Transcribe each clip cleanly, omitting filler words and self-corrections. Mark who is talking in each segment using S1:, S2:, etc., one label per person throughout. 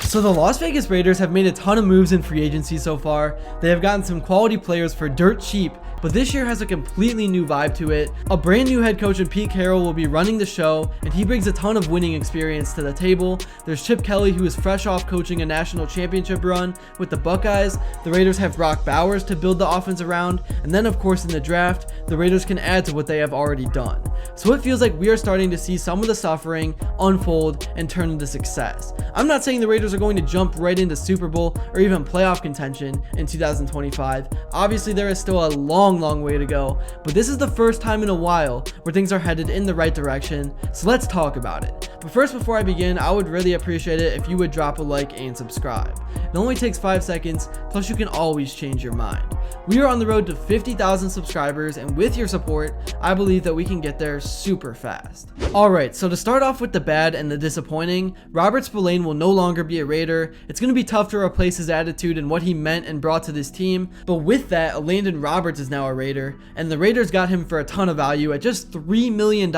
S1: So the Las Vegas Raiders have made a ton of moves in free agency so far. They have gotten some quality players for dirt cheap, but this year has a completely new vibe to it. A brand new head coach in Pete Carroll will be running the show, and he brings a ton of winning experience to the table. There's Chip Kelly, who is fresh off coaching a national championship run with the Buckeyes. The Raiders have Brock Bowers to build the offense around, and then of course in the draft, the Raiders can add to what they have already done. So it feels like we are starting to see some of the suffering unfold and turn into success. I'm not saying the Raiders are going to jump right into Super Bowl or even playoff contention in 2025. Obviously there is still a long way to go, but this is the first time in a while where things are headed in the right direction, so let's talk about it. But first, before I begin, I would really appreciate it if you would drop a like and subscribe. It only takes 5 seconds, plus you can always change your mind. We are on the road to 50,000 subscribers, and with your support, I believe that we can get there super fast. Alright, so to start off with the bad and the disappointing, Robert Spillane will no longer be a Raider. It's going to be tough to replace his attitude and what he meant and brought to this team, but with that, Landon Roberts is now a Raider, and the Raiders got him for a ton of value at just $3 million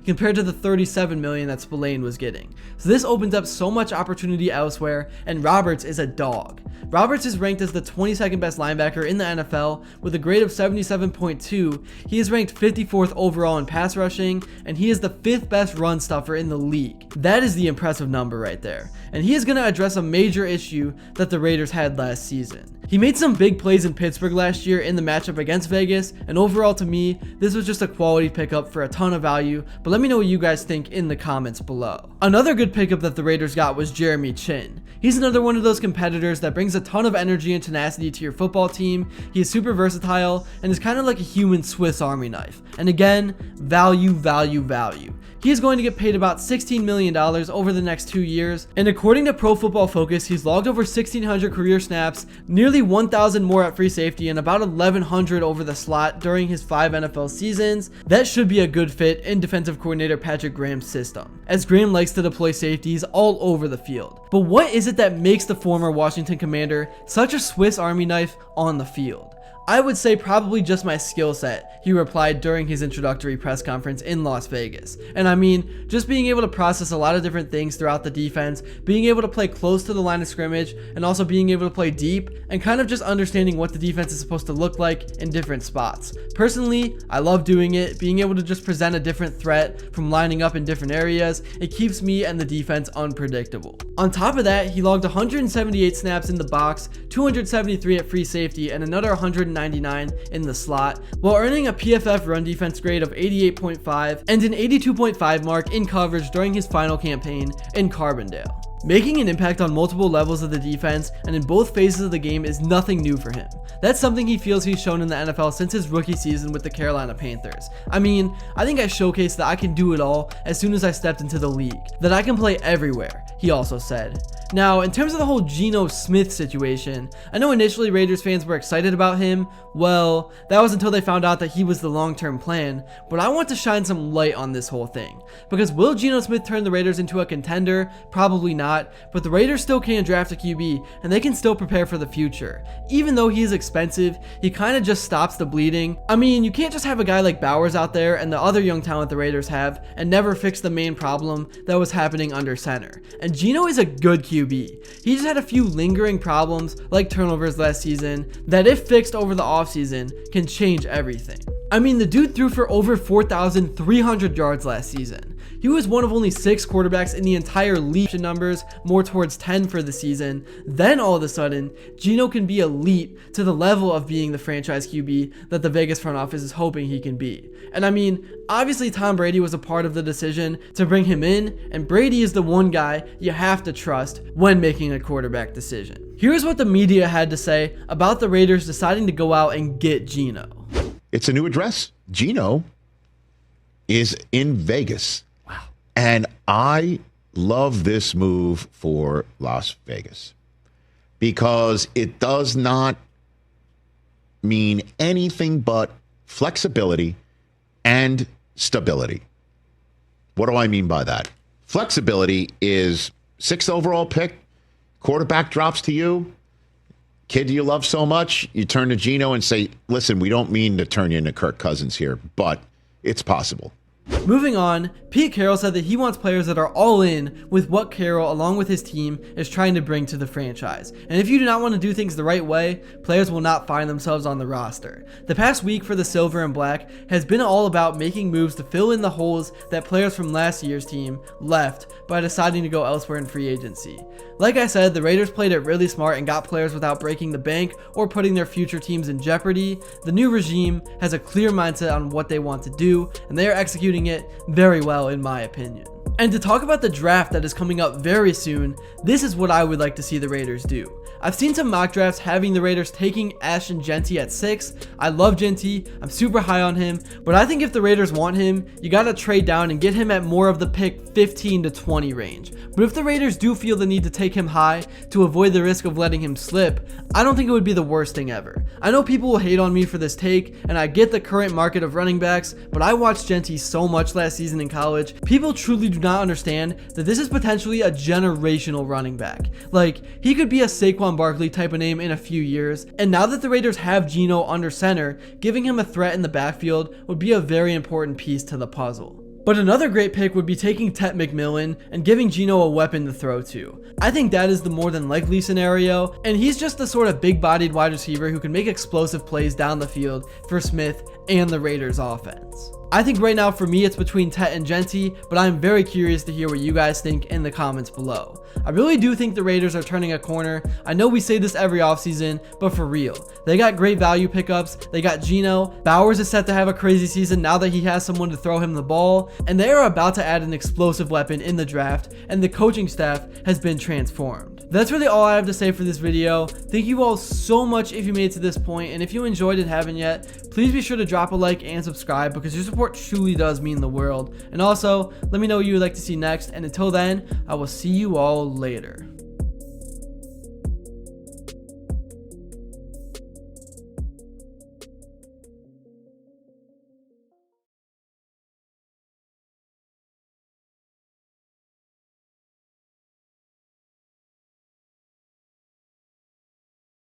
S1: compared to the $37 million that Spillane was getting. So this opens up so much opportunity elsewhere, and Roberts is a dog. Roberts is ranked as the 22nd best linebacker in the NFL with a grade of 77.2. He is ranked 54th overall in pass rushing, and he is the 5th best run stuffer in the league. That is the impressive number right there, and he is going to address a major issue that the Raiders had last season. He made some big plays in Pittsburgh last year in the matchup against Vegas, and overall to me, this was just a quality pickup for a ton of value, but let me know what you guys think in the comments below. Another good pickup that the Raiders got was Jeremy Chinn. He's another one of those competitors that brings a ton of energy and tenacity to your football team. He is super versatile and is kind of like a human Swiss Army knife. And again, value. He is going to get paid about $16 million over the next 2 years, and according to Pro Football Focus, he's logged over 1,600 career snaps, nearly 1,000 more at free safety, and about 1,100 over the slot during his 5 NFL seasons. That should be a good fit in defensive coordinator Patrick Graham's system, as Graham likes to deploy safeties all over the field. But what is it that makes the former Washington Commander such a Swiss Army knife on the field? I would say probably just my skill set, he replied during his introductory press conference in Las Vegas. And I mean, just being able to process a lot of different things throughout the defense, being able to play close to the line of scrimmage, and also being able to play deep, and kind of just understanding what the defense is supposed to look like in different spots. Personally, I love doing it, being able to just present a different threat from lining up in different areas. It keeps me and the defense unpredictable. On top of that, he logged 178 snaps in the box, 273 at free safety, and another 199 in the slot, while earning a PFF run defense grade of 88.5 and an 82.5 mark in coverage during his final campaign in Carbondale. Making an impact on multiple levels of the defense and in both phases of the game is nothing new for him. That's something he feels he's shown in the NFL since his rookie season with the Carolina Panthers. I mean, I think I showcased that I can do it all as soon as I stepped into the league, that I can play everywhere, he also said. Now, in terms of the whole Geno Smith situation, I know initially Raiders fans were excited about him. Well, that was until they found out that he was the long-term plan, but I want to shine some light on this whole thing. Because will Geno Smith turn the Raiders into a contender? Probably not, but the Raiders still can draft a QB, and they can still prepare for the future. Even though he is expensive, he kind of just stops the bleeding. I mean, you can't just have a guy like Bowers out there and the other young talent the Raiders have and never fix the main problem that was happening under center. And Geno is a good QB. He just had a few lingering problems like turnovers last season that, if fixed over the offseason, can change everything. I mean, the dude threw for over 4,300 yards last season. He was one of only 6 quarterbacks in the entire league numbers, more towards 10 for the season. Then all of a sudden, Geno can be elite to the level of being the franchise QB that the Vegas front office is hoping he can be. And I mean, obviously Tom Brady was a part of the decision to bring him in, and Brady is the one guy you have to trust when making a quarterback decision. Here's what the media had to say about the Raiders deciding to go out and get Geno.
S2: It's a new address. Geno is in Vegas.
S1: Wow.
S2: And I love this move for Las Vegas because it does not mean anything but flexibility and stability. What do I mean by that? Flexibility is 6th overall pick, quarterback drops to you, kid you love so much, you turn to Geno and say, listen, we don't mean to turn you into Kirk Cousins here, but it's possible.
S1: Moving on, Pete Carroll said that he wants players that are all in with what Carroll, along with his team, is trying to bring to the franchise. And if you do not want to do things the right way, players will not find themselves on the roster. The past week for the Silver and Black has been all about making moves to fill in the holes that players from last year's team left by deciding to go elsewhere in free agency. Like I said, the Raiders played it really smart and got players without breaking the bank or putting their future teams in jeopardy. The new regime has a clear mindset on what they want to do, and they are executing it very well in my opinion. And to talk about the draft that is coming up very soon, this is what I would like to see the Raiders do. I've seen some mock drafts having the Raiders taking Ashton Jeanty at 6. I love Jeanty, I'm super high on him, but I think if the Raiders want him, you gotta trade down and get him at more of the pick 15 to 20 range. But if the Raiders do feel the need to take him high to avoid the risk of letting him slip, I don't think it would be the worst thing ever. I know people will hate on me for this take, and I get the current market of running backs, but I watched Jeanty so much last season in college. People truly do not understand that this is potentially a generational running back. Like, he could be a Saquon Barkley type of name in a few years, and now that the Raiders have Geno under center, giving him a threat in the backfield would be a very important piece to the puzzle. But another great pick would be taking Tet McMillan and giving Geno a weapon to throw to. I think that is the more than likely scenario, and he's just the sort of big-bodied wide receiver who can make explosive plays down the field for Smith and the Raiders offense. I think right now for me it's between Tet and Jeanty, but I'm very curious to hear what you guys think in the comments below. I really do think the Raiders are turning a corner. I know we say this every offseason, but for real. They got great value pickups, they got Geno, Bowers is set to have a crazy season now that he has someone to throw him the ball, and they are about to add an explosive weapon in the draft, and the coaching staff has been transformed. That's really all I have to say for this video. Thank you all so much if you made it to this point, and if you enjoyed and haven't yet, please be sure to drop a like and subscribe because your support truly does mean the world. And also, let me know what you would like to see next, and until then, I will see you all later.